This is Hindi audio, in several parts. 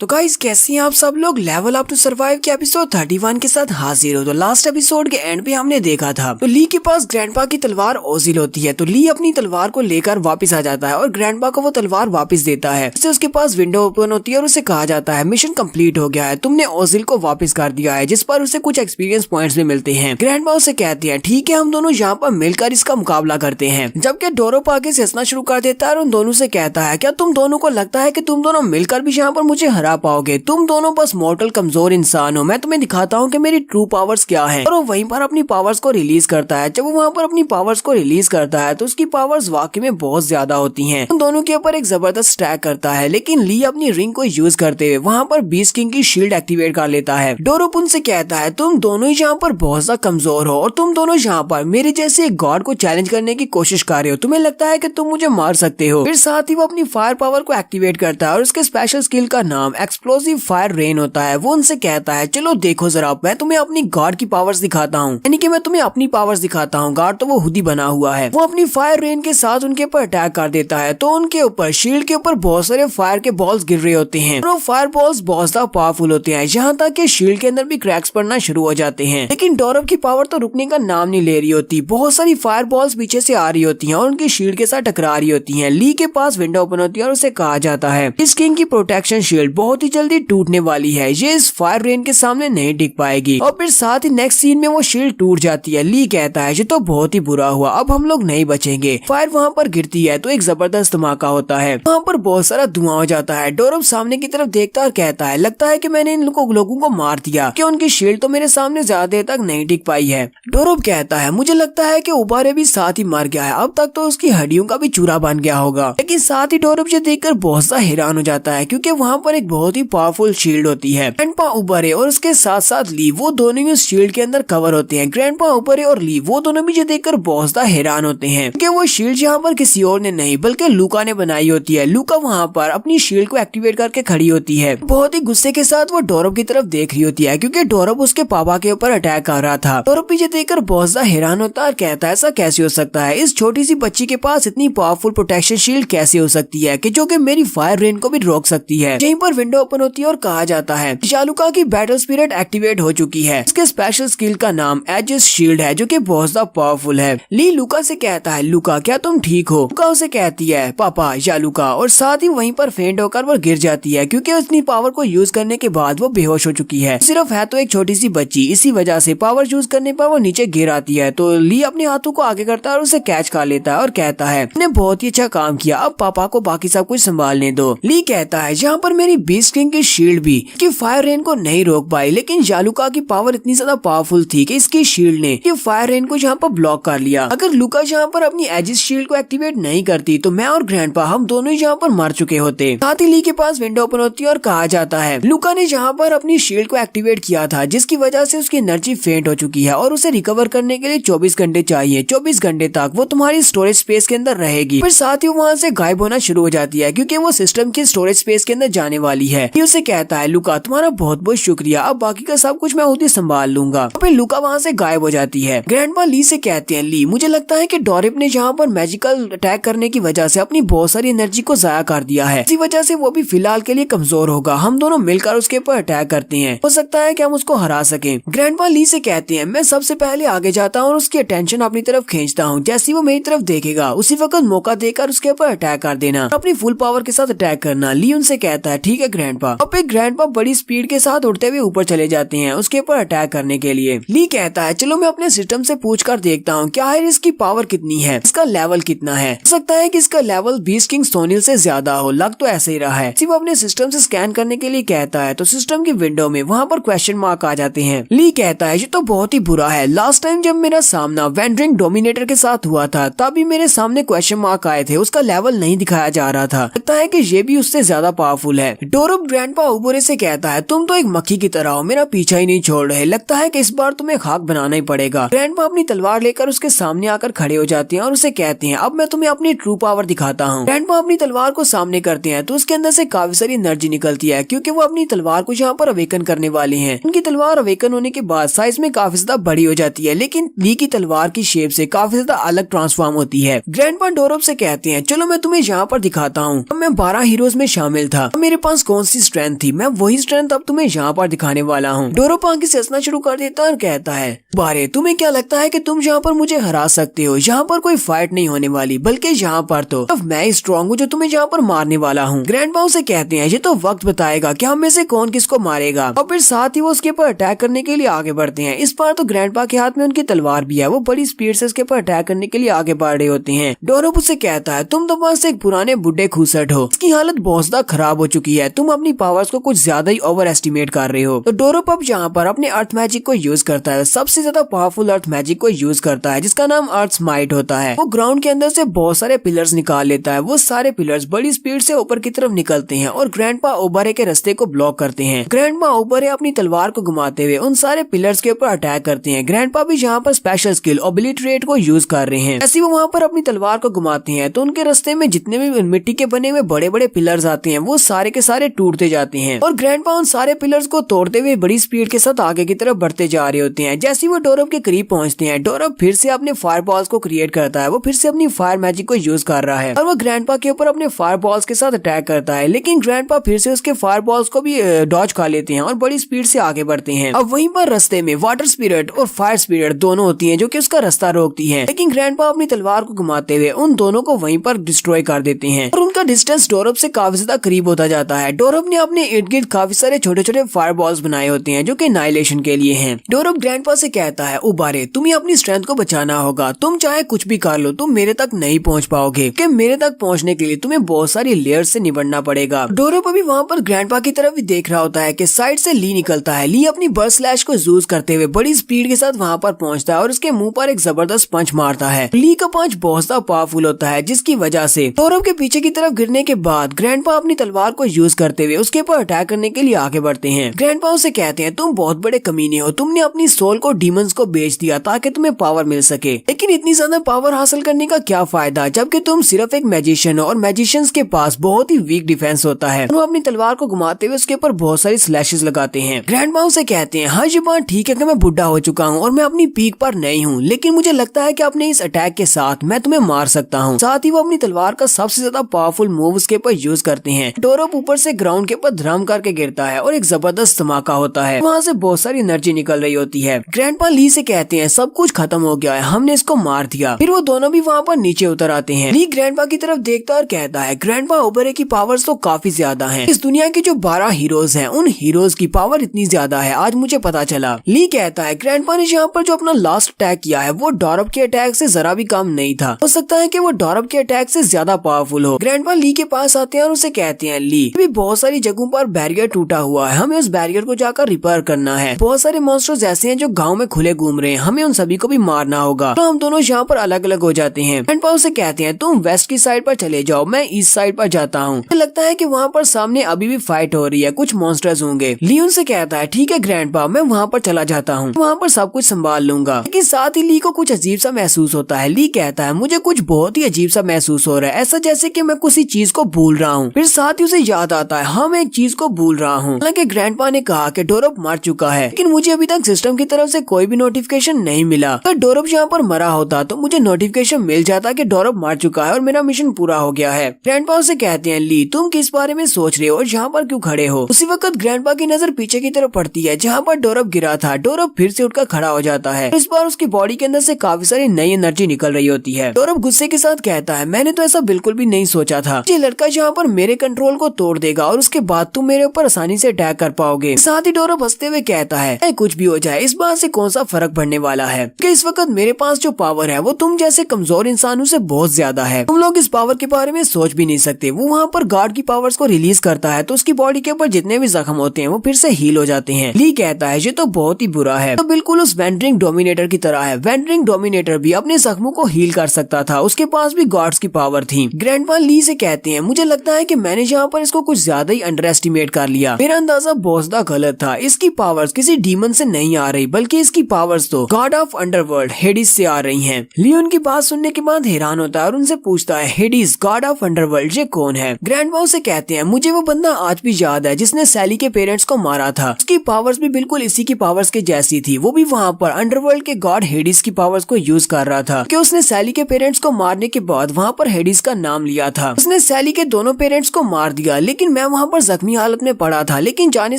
तो गाइस कैसे हैं आप सब लोग। लेवल अप टू सर्वाइव के एपिसोड 31 के साथ हाजिर हो। तो लास्ट एपिसोड के एंड पे हमने देखा था तो ली के पास ग्रैंडपा की तलवार ओजिल होती है। तो ली अपनी तलवार को लेकर वापस आ जाता है और ग्रैंडपा को वो तलवार वापस देता है। इससे उसके पास विंडो ओपन होती है और उसे कहा जाता है मिशन कंप्लीट हो गया है, तुमने ओजिल को वापस कर दिया है। जिस पर उसे कुछ एक्सपीरियंस पॉइंट्स भी मिलते हैं। ग्रैंडपा उसे कहती है ठीक है हम दोनों यहाँ पर मिलकर इसका मुकाबला करते हैं। जबकि डोरोप आगे से हंसना शुरू कर देता है और उन दोनों से कहता है क्या तुम दोनों को लगता है कि तुम दोनों मिलकर भी यहाँ पर मुझे हरा पाओगे? तुम दोनों बस मॉर्टल कमजोर इंसान हो। मैं तुम्हें दिखाता हूँ कि मेरी ट्रू पावर्स क्या हैं। और वो वहीं पर अपनी पावर्स को रिलीज करता है। जब वो वहाँ पर अपनी पावर्स को रिलीज करता है तो उसकी पावर्स वाकई में बहुत ज्यादा होती हैं। उन दोनों के ऊपर एक जबरदस्त अटैक करता है, लेकिन ली अपनी रिंग को यूज करते हुए वहाँ पर बीस्ट किंग की शील्ड एक्टिवेट कर लेता है। डोरोप उनसे कहता है तुम दोनों ही यहाँ पर बहुत ज्यादा कमजोर हो और तुम दोनों यहाँ पर मेरे जैसे एक गॉड को चैलेंज करने की कोशिश कर रहे हो। तुम्हें लगता है कि तुम मुझे मार सकते हो। फिर साथ ही वो अपनी फायर पावर को एक्टिवेट करता है और उसके स्पेशल स्किल का नाम एक्सप्लोसिव फायर रेन होता है। वो उनसे कहता है चलो देखो जरा मैं तुम्हें अपनी गॉड की पावर्स दिखाता हूँ, यानी कि मैं तुम्हें अपनी पावर्स दिखाता हूँ। गॉड तो वो खुद ही बना हुआ है। वो अपनी फायर रेन के साथ उनके ऊपर अटैक कर देता है तो उनके ऊपर शील्ड के ऊपर बहुत सारे फायर के बॉल्स गिर रहे होते हैं और वो फायर बॉल्स बहुत ज्यादा पावरफुल होते हैं, यहाँ तक कि शील्ड के अंदर भी क्रैक्स पड़ना शुरू हो जाते हैं। लेकिन डोरोप की पावर तो रुकने का नाम नहीं ले रही होती। बहुत सारी फायर बॉल्स पीछे से आ रही होती हैं और उनकी शील्ड के साथ टकरा रही होती हैं। ली के पास विंडो ओपन होती है और उसे कहा जाता है इस किंग की प्रोटेक्शन शील्ड बहुत ही जल्दी टूटने वाली है, ये इस फायर रेन के सामने नहीं टिक पाएगी। और फिर साथ ही नेक्स्ट सीन में वो शील्ड टूट जाती है। ली कहता है ये तो बहुत ही बुरा हुआ, अब हम लोग नहीं बचेंगे। फायर वहाँ पर गिरती है तो एक जबरदस्त धमाका होता है। वहाँ पर बहुत सारा धुआं हो जाता है। डोरोप सामने की तरफ देखता और कहता है लगता है कि मैंने इन लोगों को मार दिया कि उनकी शील्ड तो मेरे सामने ज्यादा देर तक नहीं टिक पाई है। डोरोप कहता है मुझे लगता है कि उबारे भी साथ ही मर गया है, अब तक तो उसकी हड्डियों का भी चूरा बन गया होगा। लेकिन साथ ही डोरोप ये देखकर बहुत सा हैरान हो जाता है क्योंकि वहाँ पर एक बहुत ही पावरफुल शील्ड होती है। ग्रैंडपा उबारे और उसके साथ साथ ली वो दोनों ही उस शील्ड के अंदर कवर होते हैं। ग्रैंडपा उबारे और ली वो दोनों भी ये देखकर बहुत ज्यादा हैरान होते हैं क्योंकि वो शील्ड यहाँ पर किसी और ने नहीं बल्कि लूका ने बनाई होती है। लूका वहाँ पर अपनी शील्ड को एक्टिवेट करके खड़ी होती है। बहुत ही गुस्से के साथ वो डोरोप की तरफ देख रही होती है क्योंकि डोरोप उसके पापा के ऊपर अटैक कर रहा था। डोरोप भी ये देखकर बहुत ज्यादा हैरान होता है और कहता है ऐसा कैसे हो सकता है, इस छोटी सी बच्ची के पास इतनी पावरफुल प्रोटेक्शन शील्ड कैसे हो सकती है कि जो कि मेरी फायर रेन को भी रोक सकती है। यहीं पर विंडो ओपन होती है और कहा जाता है जालुका की बैटल स्पिरिट एक्टिवेट हो चुकी है। इसके स्पेशल स्किल का नाम एजिस शील्ड है जो कि बहुत ज्यादा पावरफुल है। ली लुका से कहता है लुका क्या तुम ठीक हो? लुका उसे कहती है पापा या लुका, और साथ ही वहीं पर फेंट होकर वो गिर जाती है क्योंकि अपनी पावर को यूज करने के बाद वो बेहोश हो चुकी है। सिर्फ है तो एक छोटी सी बच्ची, इसी वजह से पावर यूज करने पर वो नीचे गिर आती है। तो ली अपने हाथों को आगे करता है और उसे कैच कर लेता है और कहता है तुमने बहुत ही अच्छा काम किया, अब पापा को बाकी सब कुछ संभालने दो। ली कहता है यहाँ पर मेरी बीस्ट किंग की शील्ड भी कि फायर रेन को नहीं रोक पाई, लेकिन जालुका की पावर इतनी ज्यादा पावरफुल थी कि इसकी शील्ड ने ये फायर रेन को यहाँ पर ब्लॉक कर लिया। अगर लुका यहाँ पर अपनी एजिस शील्ड को एक्टिवेट नहीं करती तो मैं और ग्रैंडपा हम दोनों ही यहाँ पर मर चुके होते। साथ ही ली के पास विंडो ओपन होती है और कहा जाता है लुका ने यहाँ पर अपनी शील्ड को एक्टिवेट किया था जिसकी वजह से उसकी एनर्जी फेंट हो चुकी है और उसे रिकवर करने के लिए 24 घंटे चाहिए। 24 घंटे तक वो तुम्हारी स्टोरेज स्पेस के अंदर रहेगी। फिर साथ ही वहाँ से गायब होना शुरू हो जाती है क्योंकि वो सिस्टम की स्टोरेज स्पेस के अंदर जाने वाली है। उसे कहता है लुका तुम्हारा बहुत बहुत शुक्रिया, अब बाकी का सब कुछ मैं खुद ही संभाल लूंगा। फिर लुका वहाँ से गायब हो जाती है। ग्रैंडपा ली से कहते हैं ली मुझे लगता है कि डोरोप ने यहाँ पर मैजिकल अटैक करने की वजह से अपनी बहुत सारी एनर्जी को जाया कर दिया है, इसी वजह से वो भी फिलहाल के लिए कमजोर होगा। हम दोनों मिलकर उसके ऊपर अटैक करते हैं, हो सकता है कि हम उसको हरा सकें। ग्रैंडपा ली से कहते हैं मैं सबसे पहले आगे जाता हूँ और उसकी अटेंशन अपनी तरफ खींचता हूँ। जैसे वो मेरी तरफ देखेगा उसी वक्त मौका देकर उसके ऊपर अटैक कर देना, अपनी फुल पावर के साथ अटैक करना। ली उनसे कहता है ठीक है ग्रैंडपा। अब एक ग्रैंडपा बड़ी स्पीड के साथ उड़ते हुए ऊपर चले जाते हैं उसके ऊपर अटैक करने के लिए। ली कहता है चलो मैं अपने सिस्टम से पूछकर देखता हूँ क्या है इसकी पावर कितनी है, इसका लेवल कितना है। हो सकता है कि इसका लेवल बीस्ट किंग सोनिल से ज्यादा हो, लग तो ऐसे ही रहा है। सिर्फ अपने सिस्टम से स्कैन करने के लिए कहता है तो सिस्टम की विंडो में वहाँ पर क्वेश्चन मार्क आ जाते हैं। ली कहता है ये तो बहुत ही बुरा है, लास्ट टाइम जब मेरा सामना वेंडरिंग डोमिनेटर के साथ हुआ था तभी मेरे सामने क्वेश्चन मार्क आए थे, उसका लेवल नहीं दिखाया जा रहा था, लगता है कि ये भी उससे ज्यादा पावरफुल है। डोरोप ग्रैंडपा उबोरे से कहता है तुम तो एक मक्खी की तरह हो, मेरा पीछा ही नहीं छोड़ रहे, लगता है कि इस बार तुम्हें खाक बनाना ही पड़ेगा। ग्रैंडपा अपनी तलवार लेकर उसके सामने आकर खड़े हो जाते हैं और उसे कहते हैं अब मैं तुम्हें अपनी ट्रू पावर दिखाता हूँ। ग्रैंडपा अपनी तलवार को सामने करते हैं तो उसके अंदर से काफी सारी एनर्जी निकलती है क्योंकि वो अपनी तलवार को यहाँ पर अवेकन करने वाले हैं। उनकी तलवार अवेकन होने के बाद साइज में काफी ज्यादा बड़ी हो जाती है, लेकिन ली की तलवार की शेप से काफी ज्यादा अलग ट्रांसफॉर्म होती है। ग्रैंडपा डोरोप से कहते हैं चलो मैं तुम्हें यहाँ पर दिखाता हूँ, मैं 12 हीरोज में शामिल था, मेरे पास कौन सी स्ट्रेंथ थी, मैं वही स्ट्रेंथ अब तुम्हें यहाँ पर दिखाने वाला हूँ। डोरप आगे से हंसना शुरू कर देता है और कहता है, बारे तुम्हें क्या लगता है कि तुम यहाँ पर मुझे हरा सकते हो? यहाँ पर कोई फाइट नहीं होने वाली, बल्कि यहाँ पर तो अब मैं ही स्ट्रॉन्ग हूँ जो तुम्हें यहाँ पर मारने वाला हूँ। ग्रैंडपा उसे कहते हैं, ये तो वक्त बताएगा कि हम में से कौन किसको मारेगा, और फिर साथ ही वो उसके ऊपर अटैक करने के लिए आगे बढ़ते हैं। इस बार तो ग्रैंडपा के हाथ में उनकी तलवार भी है, वो बड़ी स्पीड से उसके ऊपर अटैक करने के लिए आगे बढ़ रहे होते हैं। डोरप उसे कहता है, तुम तो बस एक पुराने बुढ़े खूसट हो, इसकी हालत बहुत ज्यादा खराब हो चुकी है, तुम अपनी पावर्स को कुछ ज्यादा ही ओवर एस्टिमेट कर रहे हो। तो डोरप अब यहाँ पर अपने अर्थ मैजिक को यूज करता है, सबसे ज्यादा पावरफुल अर्थ मैजिक को यूज करता है जिसका नाम अर्थ स्माइट होता है। वो ग्राउंड के अंदर से बहुत सारे पिलर्स निकाल लेता है, वो सारे पिलर्स बड़ी स्पीड से ऊपर की तरफ निकलते हैं और ग्रैंडपा ओबरे के रास्ते को ब्लॉक करते हैं। ग्रैंडपा ओबरे अपनी तलवार को घुमाते हुए उन सारे पिलर्स के ऊपर अटैक करते हैं। ग्रैंडपा भी यहाँ पर स्पेशल स्किल ओब्लिटरेट को यूज कर रहे हैं। ऐसे वो वहाँ पर अपनी तलवार को घुमाते हैं तो उनके रास्ते में जितने भी मिट्टी के बने हुए बड़े बड़े पिलर्स आते हैं वो सारे के सारे टूटते जाते हैं और ग्रैंडपा उन सारे पिलर्स को तोड़ते हुए बड़ी स्पीड के साथ आगे की तरफ बढ़ते जा रहे होते हैं। जैसे वो डोरप के करीब पहुंचते हैं, डोरप फिर से अपने फायर बॉल्स को क्रिएट करता है, वो फिर से अपनी फायर मैजिक को यूज कर रहा है और वो ग्रैंडपा के ऊपर अपने फायर बॉल्स के साथ अटैक करता है, लेकिन ग्रैंडपा फिर से उसके फायर बॉल्स को भी डॉज खा लेते हैं और बड़ी स्पीड से आगे बढ़ते हैं। अब वहीं पर रास्ते में वाटर स्पिरिट और फायर स्पिरिट दोनों होती हैं जो कि उसका रास्ता रोकती हैं, लेकिन ग्रैंडपा अपनी तलवार को घुमाते हुए उन दोनों को वहीं पर डिस्ट्रॉय कर देते हैं और उनका डिस्टेंस डोरप से काफी ज्यादा करीब होता जाता है। डोरप ने अपने इर्द गिर्द काफी सारे छोटे छोटे फायर बॉल्स बनाए होते हैं जो कि नाइलेशन के लिए हैं। डोरप ग्रैंडपा से कहता है, उबारे तुम्हें अपनी स्ट्रेंथ को बचाना होगा, तुम चाहे कुछ भी कर लो तुम मेरे तक नहीं पहुंच पाओगे, कि मेरे तक पहुंचने के लिए तुम्हें बहुत सारी लेयर्स से निबड़ना पड़ेगा। डोरप अभी वहाँ पर ग्रैंडपा की तरफ भी देख रहा होता है कि साइड से ली निकलता है। ली अपनी बर्स्ट स्लैश को यूज करते हुए बड़ी स्पीड के साथ वहाँ पर पहुंचता है और उसके मुंह पर एक जबरदस्त पंच मारता है। ली का पंच बहुत ज्यादा पावरफुल होता है जिसकी वजह से डोरप के पीछे की तरफ गिरने के बाद ग्रैंडपा अपनी तलवार को यूज करते हुए उसके ऊपर अटैक करने के लिए आगे बढ़ते हैं। ग्रैंडपा उसे कहते हैं, तुम बहुत बड़े कमीने हो, तुमने अपनी सोल को डीमंस को बेच दिया ताकि तुम्हें पावर मिल सके, लेकिन इतनी ज्यादा पावर हासिल करने का क्या फायदा जबकि तुम सिर्फ एक मैजिशियन हो और मैजिशियंस के पास बहुत ही वीक डिफेंस होता है। वो अपनी तलवार को घुमाते हुए उसके ऊपर बहुत सारी स्लैशेस लगाते हैं। ग्रैंडपा उसे कहते हैं, हाँ ये बात ठीक है कि मैं बुढ़ा हो चुका हूँ और मैं अपनी पीक पर नहीं हूँ, लेकिन मुझे लगता है कि अपने इस अटैक के साथ मैं तुम्हें मार सकता हूँ। साथ ही वो अपनी तलवार का सबसे ज्यादा पावरफुल मूव उसके ऊपर यूज करते हैं। डोरप ऊपर से ग्राउंड के ऊपर धड़ाम करके गिरता है और एक जबरदस्त धमाका होता है, वहाँ से बहुत सारी एनर्जी निकल रही होती है। ग्रैंडपा ली से कहते हैं, सब कुछ खत्म हो गया है, हमने इसको मार दिया। फिर वो दोनों भी वहाँ पर नीचे उतर आते हैं। ली ग्रैंडपा की तरफ देखता और कहता है, ग्रैंडपा ओबरे की पावर्स तो काफी ज्यादा हैं। इस दुनिया के जो 12 हीरोज हैं उन हीरोज की पावर इतनी ज्यादा है, आज मुझे पता चला। ली कहता है, ग्रैंडपा ने यहाँ पर जो अपना लास्ट अटैक किया है वो डोरप के अटैक से जरा भी कम नहीं था, हो सकता है कि वो डोरप के अटैक से ज्यादा पावरफुल हो। ग्रैंडपा ली के पास आते हैं और उसे कहते हैं, ली भी बहुत सारी जगहों पर बैरियर टूटा हुआ है, हमें उस बैरियर को जाकर रिपेयर करना है। बहुत सारे मॉन्स्टर्स ऐसे हैं जो गांव में खुले घूम रहे हैं, हमें उन सभी को भी मारना होगा। तो हम दोनों यहाँ पर अलग अलग हो जाते हैं। ग्रैंडपा उसे कहते हैं, तुम वेस्ट की साइड पर चले जाओ, मैं ईस्ट साइड पर जाता हूँ। मुझे लगता है कि वहाँ पर सामने अभी भी फाइट हो रही है, कुछ मॉन्स्टर्स होंगे। ली उनसे कहता है, ठीक है ग्रैंडपा, मैं वहाँ पर चला जाता हूँ, वहाँ पर सब कुछ संभाल लूंगा। लेकिन साथ ही ली को कुछ अजीब सा महसूस होता है। ली कहता है, मुझे कुछ बहुत ही अजीब सा महसूस हो रहा है, ऐसा जैसे कि मैं किसी चीज को भूल रहा हूँ। फिर साथ ही उसे याद आता है, हाँ मैं एक चीज को भूल रहा हूँ। हालांकि ग्रैंडपा ने कहा कि डोरप मर चुका है, लेकिन मुझे अभी तक सिस्टम की तरफ से कोई भी नोटिफिकेशन नहीं मिला। अगर डोरप यहाँ पर मरा होता तो मुझे नोटिफिकेशन मिल जाता कि डोरप मर चुका है और मेरा मिशन पूरा हो गया है। ग्रैंडपा उसे कहते हैं, ली तुम किस बारे में सोच रहे हो और यहाँ पर क्यों खड़े हो? उसी वक्त ग्रैंडपा की नजर पीछे की तरफ पड़ती है जहाँ पर डोरप गिरा था। डोरप फिर से उठकर खड़ा हो जाता है, इस बार उसकी बॉडी के अंदर से काफी सारी नई एनर्जी निकल रही होती है। डोरप गुस्से के साथ कहता है, मैंने तो ऐसा बिल्कुल भी नहीं सोचा था, ये लड़का यहाँ पर मेरे कंट्रोल को तोड़ देगा और उसके बाद तुम मेरे ऊपर आसानी से अटैक कर पाओगे। साथ ही डोरप हंसते हुए कहता है, कुछ भी हो जाए इस बात से कौन सा फर्क पड़ने वाला है, कि इस वक्त मेरे पास जो पावर है वो तुम जैसे कमजोर इंसानों से बहुत ज्यादा है, तुम लोग इस पावर के बारे में सोच भी नहीं सकते। वो वहाँ पर गॉड की पावर्स को रिलीज करता है तो उसकी बॉडी के ऊपर जितने भी जख्म होते हैं वो फिर से हील हो जाते हैं। ली कहता है, ये तो बहुत ही बुरा है, तो बिल्कुल उस वेंडरिंग डोमिनेटर की तरह है। वेंडरिंग डोमिनेटर भी अपने जख्मों को हील कर सकता था, उसके पास भी गॉड्स की पावर थी। ग्रैंडपा ली से कहते हैं, मुझे लगता है कि मैंने यहाँ पर इसको कुछ ज्यादा ही अंडर एस्टिमेट कर लिया, मेरा अंदाजा बहुत ज्यादा गलत था। इसकी पावर्स किसी डीमन से नहीं आ रही, बल्कि इसकी पावर्स तो गॉड ऑफ अंडरवर्ल्ड हेडिस से आ रही हैं। ली उनकी बात सुनने के बाद हैरान होता है और उनसे पूछता है, हेडिस गॉड ऑफ अंडरवर्ल्ड ये कौन है? ग्रैंडपा से कहते हैं, मुझे वो बंदा आज भी याद है जिसने सैली के पेरेंट्स को मारा था, उसकी पावर्स भी बिल्कुल इसी की पावर्स के जैसी थी। वो भी वहाँ पर अंडरवर्ल्ड के गॉड हेडिस की पावर्स को यूज कर रहा था कि उसने सैली के पेरेंट्स को मारने के बाद वहाँ पर हेडिस का नाम लिया था। उसने सैली के दोनों पेरेंट्स को मार दिया, लेकिन मैं वहाँ पर जख्मी हालत में पड़ा था, लेकिन जाने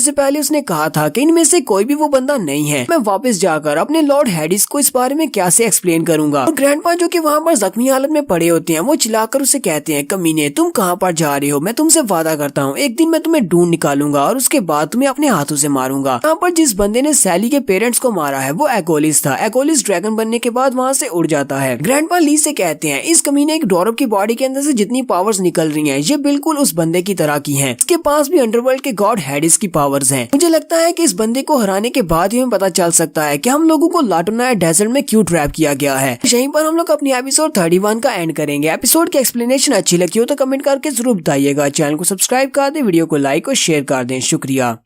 से पहले उसने कहा था कि इनमें से कोई भी वो बंदा नहीं है। मैं वापस जाकर अपने लॉर्ड हैडिस को इस बारे में कैसे एक्सप्लेन करूंगा। और ग्रैंडपा जो कि वहाँ पर जख्मी हालत में पड़े होते हैं, वो चिल्लाकर उसे कहते हैं, कमीने तुम कहाँ पर जा रहे हो, मैं तुमसे वादा करता हूँ एक दिन मैं तुम्हें ढूंढ निकालूंगा और उसके बाद तुम्हें अपने हाथों से मारूंगा। यहाँ पर जिस बंदे ने सैली के पेरेंट्स को मारा है वो एकोलिस था। एकोलिस ड्रैगन बनने के बाद वहाँ से उड़ जाता है। ग्रैंडपा ली से कहते हैं, इस कमीने एक डॉरब की बॉडी के अंदर से जितनी पावर्स निकल रही हैं, ये बिल्कुल उस बंदे की तरह की हैं। इसके पास भी अंडरवर्ल्ड के गॉड हैडिस की पावर्स हैं। मुझे लगता है कि इस बंदे को हराने के बाद ही हमें पता चल सकता है कि हम लोगों को लाटोनाया डेजर्ट में क्यों ट्रैप किया गया है। यहीं पर हम लोग अपनी एपिसोड 31 का एंड करेंगे। एपिसोड की एक्सप्लेनेशन अच्छी लगी हो तो कमेंट करके जरूर बताइएगा। चैनल को सब्सक्राइब कर दें, वीडियो को लाइक और शेयर कर दें। शुक्रिया।